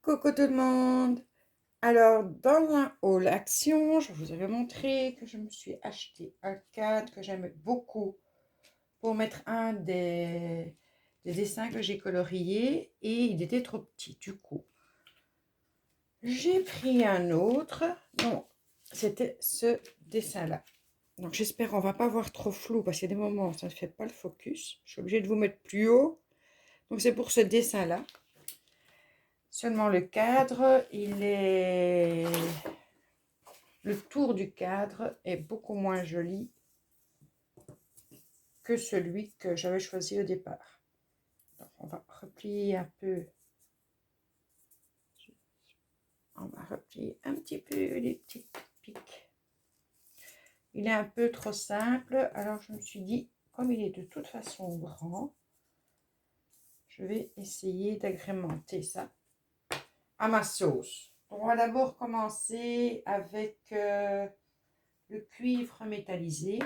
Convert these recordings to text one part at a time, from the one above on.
Coucou tout le monde! Alors, dans la haul action, je vous avais montré que je me suis acheté un cadre que j'aime beaucoup pour mettre un des dessins que j'ai coloriés et il était trop petit. Du coup, j'ai pris un autre. Donc, c'était ce dessin-là. Donc, j'espère qu'on ne va pas voir trop flou parce qu'il y a des moments où ça ne fait pas le focus. Je suis obligée de vous mettre plus haut. Donc, c'est pour ce dessin-là. Seulement le cadre, le tour du cadre est beaucoup moins joli que celui que j'avais choisi au départ. Donc, on va replier un peu. On va replier un petit peu les petites piques. Il est un peu trop simple, alors je me suis dit, comme il est de toute façon grand, je vais essayer d'agrémenter ça à ma sauce. On va d'abord commencer avec le cuivre métallisé.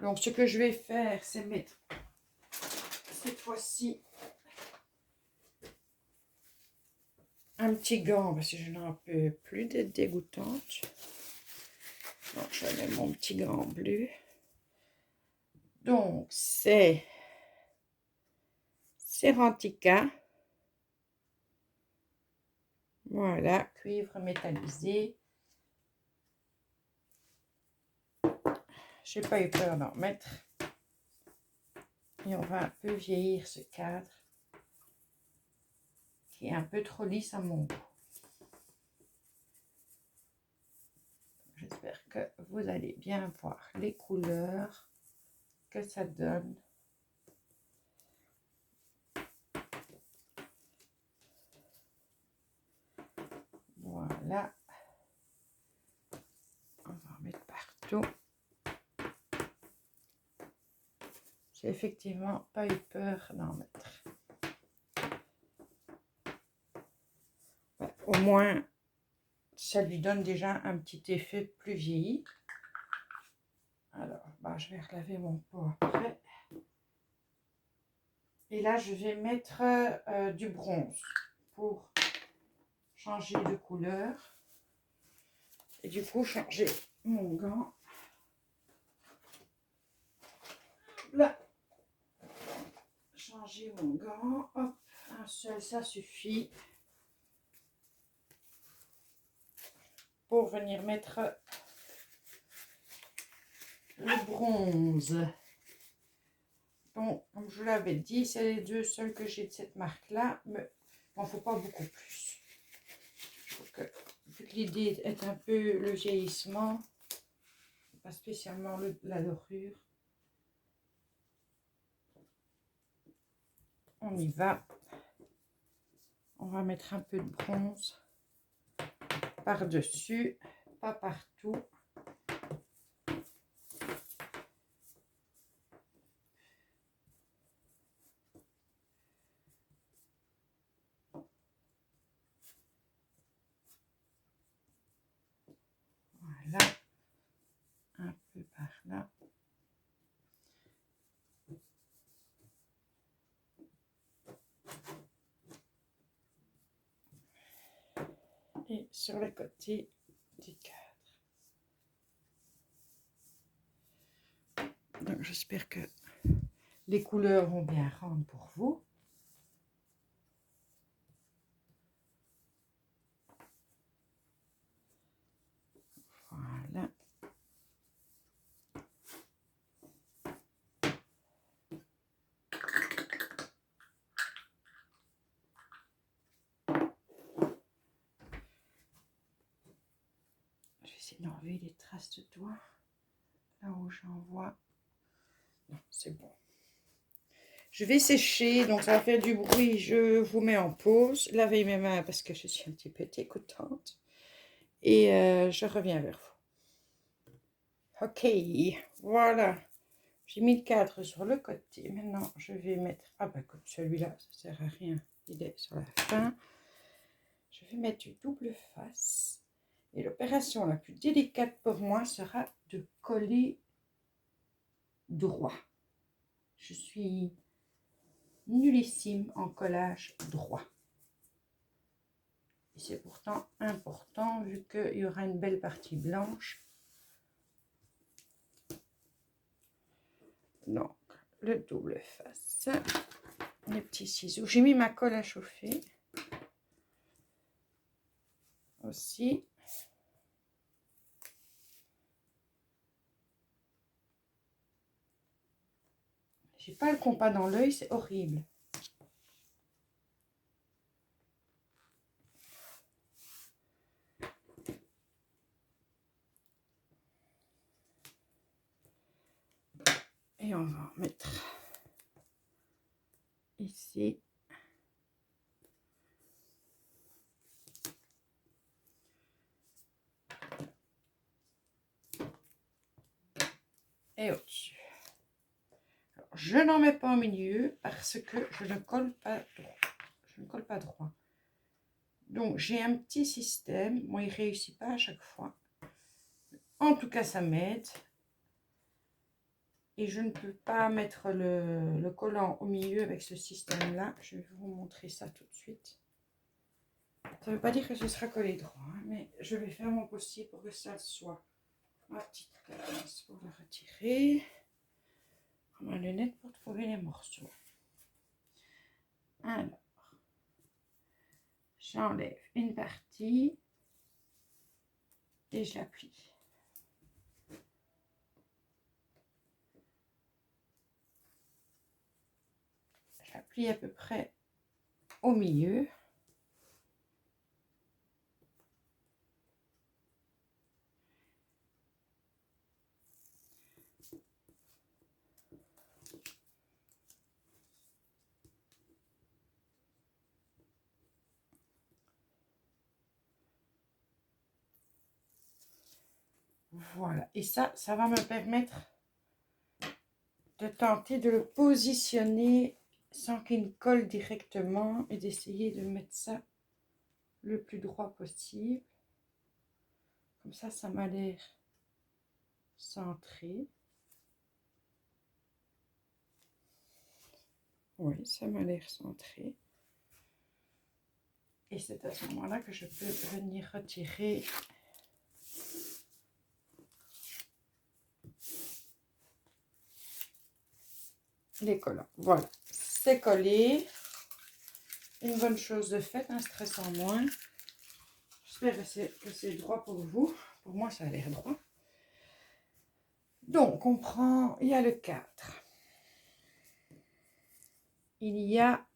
Donc, ce que je vais faire, c'est mettre cette fois-ci un petit gant parce que je n'en peux plus d'être dégoûtante. Donc, je vais mettre mon petit gant bleu. Donc, c'est Cerantica. Voilà, cuivre métallisé. Je n'ai pas eu peur d'en mettre. Et on va un peu vieillir ce cadre qui est un peu trop lisse à mon goût. J'espère que vous allez bien voir les couleurs que ça donne. Voilà. On va en mettre partout. J'ai effectivement pas eu peur d'en mettre. Ouais, au moins, ça lui donne déjà un petit effet plus vieilli. Alors, je vais relaver mon pot après. Et là, je vais mettre du bronze pour changer de couleur. Et du coup, changer mon gant. Là, changer mon gant. Hop, un seul, ça suffit. Pour venir mettre le bronze. Donc, comme je l'avais dit, c'est les deux seuls que j'ai de cette marque-là, mais il n'en faut pas beaucoup plus. Vu que l'idée est un peu le vieillissement, pas spécialement la dorure, on y va. On va mettre un peu de bronze par-dessus, pas partout. Voilà, un peu par là. Et sur le côté du cadre. Donc j'espère que les couleurs vont bien rendre pour vous. Voilà. Je vais essayer d'enlever les traces de doigts là où j'en vois. Non, c'est bon. Je vais sécher, donc ça va faire du bruit. Je vous mets en pause. Lavez mes mains parce que je suis un petit peu dégoûtante. Et je reviens vers vous. Ok, voilà. J'ai mis le cadre sur le côté. Maintenant, je vais mettre... Ah bah comme celui-là, ça sert à rien. Il est sur la fin. Je vais mettre du double face. Et l'opération la plus délicate pour moi sera de coller droit. Je suis nullissime en collage droit. Et c'est pourtant important vu qu'il y aura une belle partie blanche. Donc, le double face, les petits ciseaux. J'ai mis ma colle à chauffer aussi. J'ai pas le compas dans l'œil, c'est horrible. Et on va en mettre ici. Et au-dessus. Je n'en mets pas au milieu parce que je ne colle pas droit. Je ne colle pas droit. Donc j'ai un petit système. Moi, il ne réussit pas à chaque fois. En tout cas, ça m'aide. Et je ne peux pas mettre le collant au milieu avec ce système-là. Je vais vous montrer ça tout de suite. Ça ne veut pas dire que ce sera collé droit, hein, mais je vais faire mon possible pour que ça soit. Ma petite pince pour le retirer. Ma lunette pour trouver les morceaux. Alors, j'enlève une partie et je la plie. Je la plie à peu près au milieu. Voilà, et ça va me permettre de tenter de le positionner sans qu'il colle directement et d'essayer de mettre ça le plus droit possible. Comme ça m'a l'air centré. Oui, ça m'a l'air centré. Et c'est à ce moment-là que je peux venir retirer les collants. Voilà, c'est collé. Une bonne chose de faite, un stress en moins. J'espère que c'est droit pour vous. Pour moi, ça a l'air droit. Donc, on prend, il y a le 4. Il y a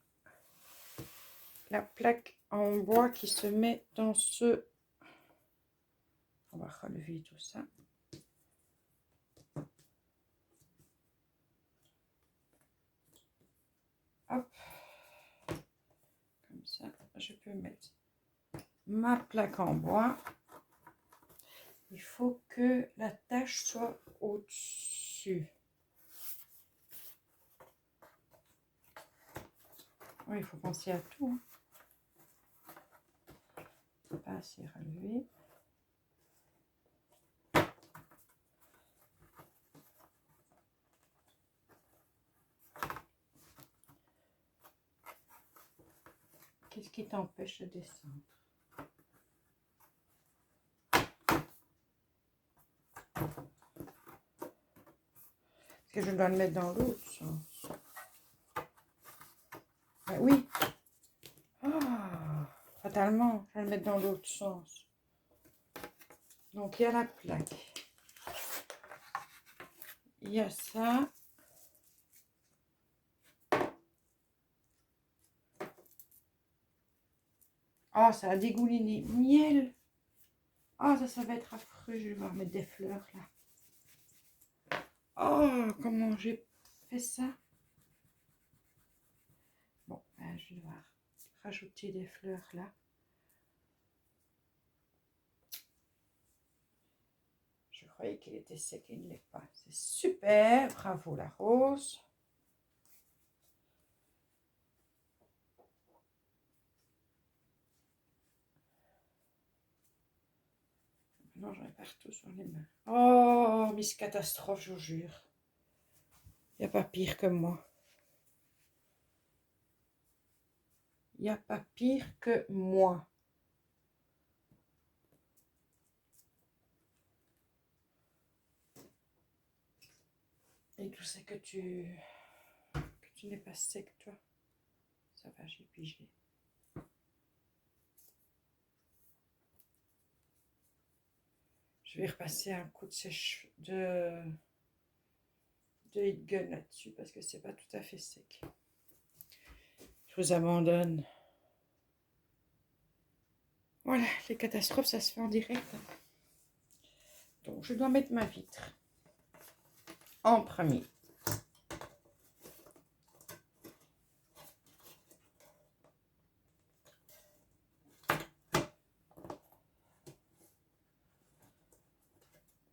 la plaque en bois qui se met dans ce... On va relever tout ça. Hop. Comme ça, je peux mettre ma plaque en bois. Il faut que la tâche soit au-dessus. Oui, il faut penser à tout. Hein. Pas assez relevé. Qu'est-ce qui t'empêche de descendre? Est-ce que je dois le mettre dans l'autre sens? Ben oui. Ah, fatalement, je vais le mettre dans l'autre sens. Donc, il y a la plaque. Il y a ça. Oh, ça a dégouliné. Miel. Oh, ça va être affreux. Je vais devoir mettre des fleurs là. Oh, comment j'ai fait ça? Bon, ben, je vais devoir rajouter des fleurs là. Je croyais qu'il était sec, il ne l'est pas. C'est super. Bravo la rose. Non, j'en ai partout sur les mains. Oh, Miss Catastrophe, je vous jure. Il n'y a pas pire que moi. Il n'y a pas pire que moi. Et tout ça que tu n'es pas sec, toi. Ça va, j'ai pigé. Je vais repasser un coup de heat gun là-dessus parce que c'est pas tout à fait sec. Je vous abandonne. Voilà, les catastrophes, ça se fait en direct. Donc, je dois mettre ma vitre en premier.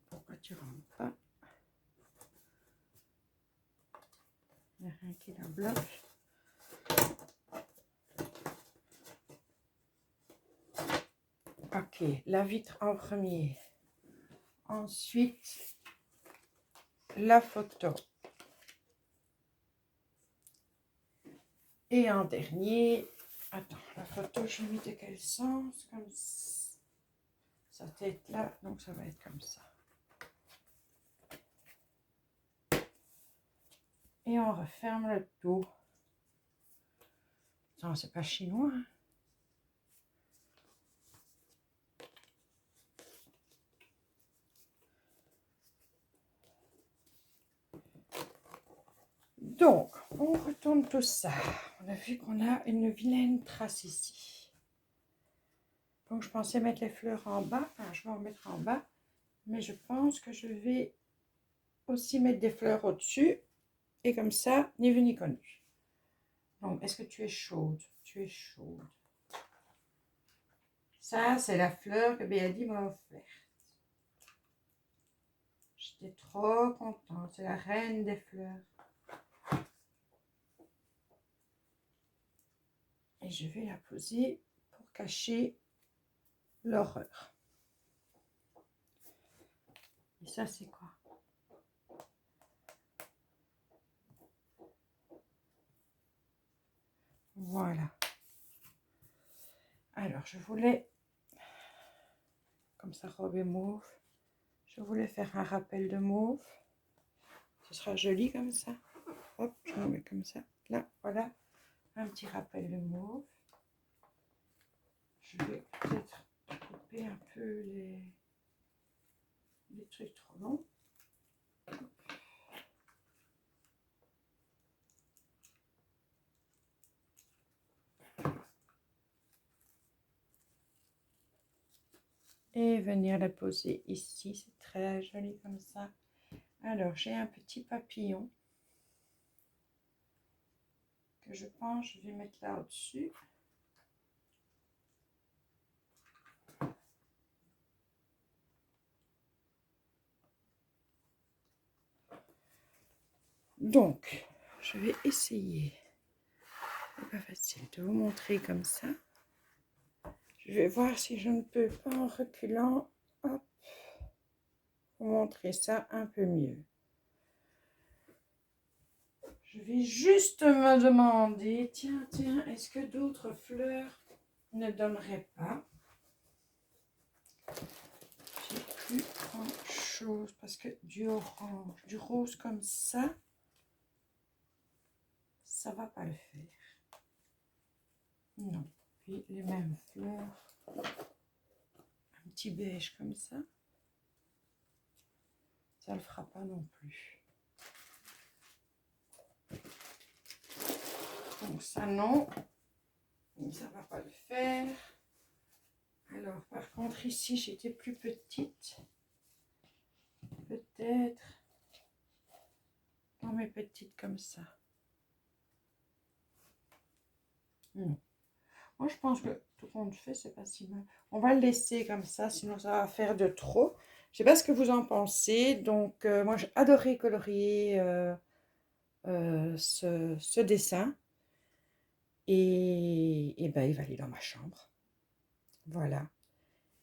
Pourquoi tu rentres pas? Il n'y a rien qui la bloque. Ok, la vitre en premier. Ensuite, la photo. Et en dernier, attends, la photo, je l'ai mis de quel sens? Comme ça. Sa tête là, donc ça va être comme ça. Et on referme le tout. Non, c'est pas chinois. Hein. Donc, on retourne tout ça. On a vu qu'on a une vilaine trace ici. Donc, je pensais mettre les fleurs en bas. Enfin, je vais en mettre en bas. Mais je pense que je vais aussi mettre des fleurs au-dessus. Et comme ça, ni vu ni connu. Donc, est-ce que tu es chaude? Tu es chaude. Ça, c'est la fleur que Béadi m'a offerte. J'étais trop contente. C'est la reine des fleurs. Et je vais la poser pour cacher l'horreur. Et ça, c'est quoi? Voilà. Alors, je voulais, comme ça, robe est mauve, je voulais faire un rappel de mauve. Ce sera joli comme ça. Hop, je le mets comme ça. Là, voilà, un petit rappel de mauve. Je vais peut-être couper un peu les trucs trop longs. Et venir la poser ici, c'est très joli comme ça. Alors, j'ai un petit papillon que je pense je vais mettre là au-dessus. Donc, je vais essayer, c'est pas facile de vous montrer comme ça. Je vais voir si je ne peux pas en reculant, hop, vous montrer ça un peu mieux. Je vais juste me demander, tiens, est-ce que d'autres fleurs ne donneraient pas? J'ai plus grand chose parce que du orange, du rose comme ça va pas le faire. Non. Puis les mêmes fleurs, un petit beige comme ça le fera pas non plus. Donc ça non, ça va pas le faire. Alors par contre ici j'étais plus petite, peut-être dans mes petites comme ça. Non. Moi je pense que tout compte fait c'est pas si mal. On va le laisser comme ça, sinon ça va faire de trop. Je sais pas ce que vous en pensez. Donc moi j'ai adoré colorier ce dessin. Et ben il va aller dans ma chambre. Voilà.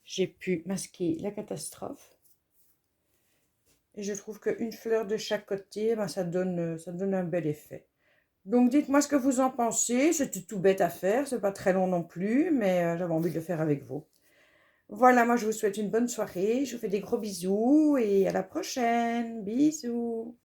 J'ai pu masquer la catastrophe. Et je trouve qu'une fleur de chaque côté, ben ça donne un bel effet. Donc dites-moi ce que vous en pensez. C'était tout bête à faire, c'est pas très long non plus, mais j'avais envie de le faire avec vous. Voilà, moi je vous souhaite une bonne soirée, je vous fais des gros bisous et à la prochaine. Bisous.